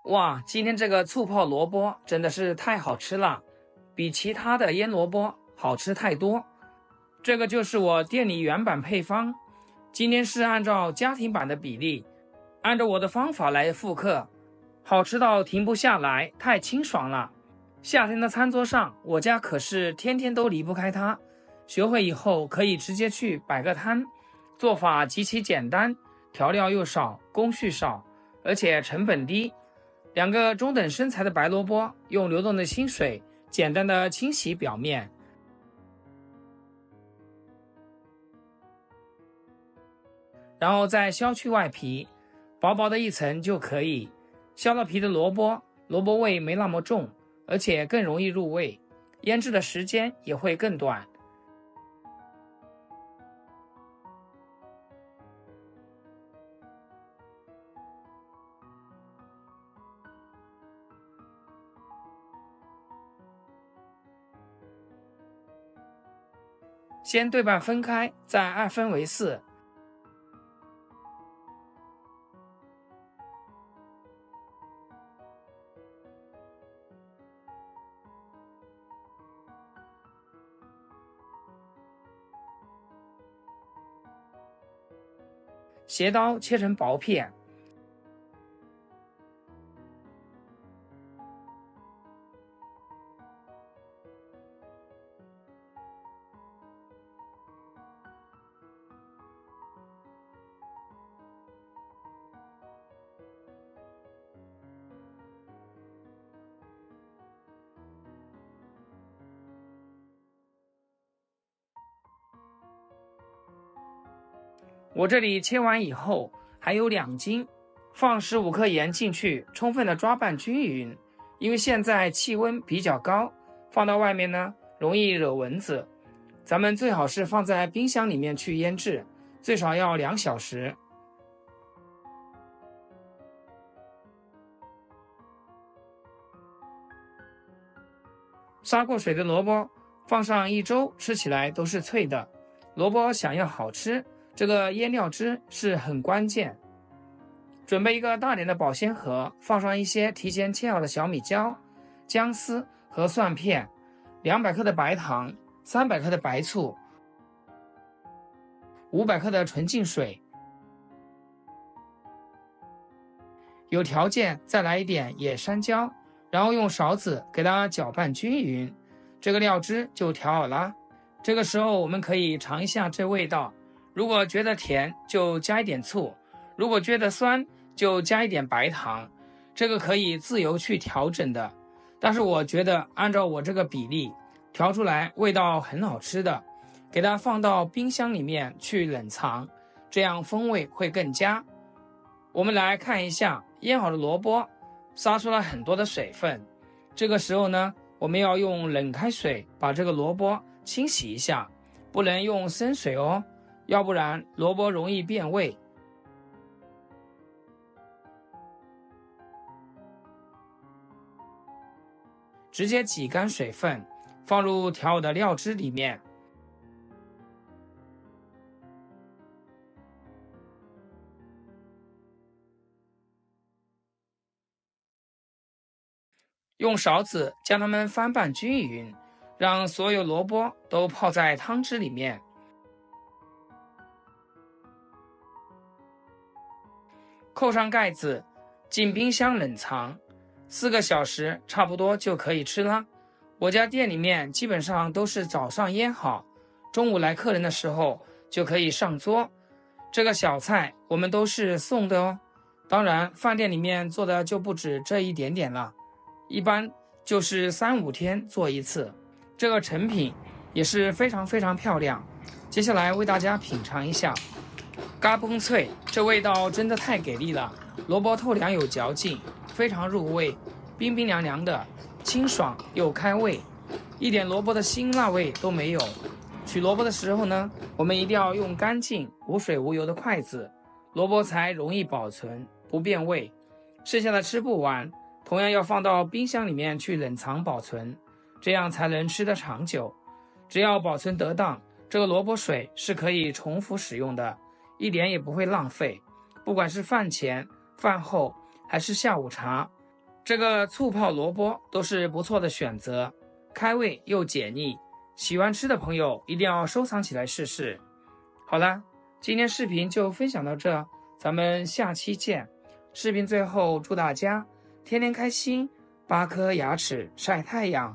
哇，今天这個醋泡蘿蔔真的是太好吃了，比其他的醃蘿蔔好吃太多。這個就是我店裡原版配方，今天是按照家庭版的比例，按照我的方法來復刻，好吃到停不下來，太清爽了。夏天的餐桌上，我家可是天天都離不開它。學會以後可以直接去擺個攤，做法極其簡單，調料又少，工序少，而且成本低。2個中等身材的白蘿蔔，用流動的清水簡單的清洗表面，然後再削去外皮，薄薄的一層就可以。削了皮的蘿蔔味沒那麼重，而且更容易入味，醃製的時間也會更短。先對半分開，再2分為4。斜刀切成薄片。我這裡切完以後還有2斤，放15克鹽進去，充分的抓拌均勻。因為現在氣溫比較高，放到外面呢容易惹蚊子，咱們最好是放在冰箱裡面去醃製，最少要2小時。殺過水的蘿蔔放上1周，吃起來都是脆的。蘿蔔想要好吃，這個醃料汁是很關鍵。準備一個大點的保鮮盒，放上一些提前切好的小米椒、薑絲和蒜片，200克的白糖，300克的白醋，500克的純净水。有條件再來一點野山椒，然後用勺子給它攪拌均勻，這個料汁就調好了。這個時候我們可以嘗一下這味道。如果覺得甜，就加一點醋；如果覺得酸，就加一點白糖。這個可以自由去調整的，但是我覺得按照我這個比例調出來，味道很好吃的。給它放到冰箱裡面去冷藏，這樣風味會更佳。我們來看一下醃好的蘿蔔，殺出了很多的水分。這個時候呢，我們要用冷開水把這個蘿蔔清洗一下，不能用生水哦。要不然蘿蔔容易變味。直接擠乾水分，放入調好的料汁裡面。用勺子将它們翻拌均勻，讓所有蘿蔔都泡在湯汁裡面。扣上蓋子，進冰箱冷藏4個小時，差不多就可以吃了。我家店裡面基本上都是早上醃好，中午來客人的時候就可以上桌。這個小菜我們都是送的哦，當然飯店裡面做的就不止這一點點了，一般就是3、5天做一次。這個成品也是非常非常漂亮。接下來為大家品嘗一下。嘎嘣脆，這味道真的太給力了！蘿蔔透涼有嚼勁，非常入味，冰冰涼涼的，清爽又開胃，一點蘿蔔的辛辣味都沒有。取蘿蔔的時候呢，我們一定要用乾淨、無水無油的筷子，蘿蔔才容易保存，不變味。剩下的吃不完，同樣要放到冰箱裡面去冷藏保存，這樣才能吃得長久。只要保存得當，這個蘿蔔水是可以重複使用的。一點也不會浪費，不管是飯前、飯後還是下午茶，這個醋泡蘿蔔都是不錯的選擇，開胃又解膩。喜歡吃的朋友一定要收藏起來試試。好了，今天視頻就分享到這，咱們下期見。視頻最後祝大家天天開心，8顆牙齒曬太陽。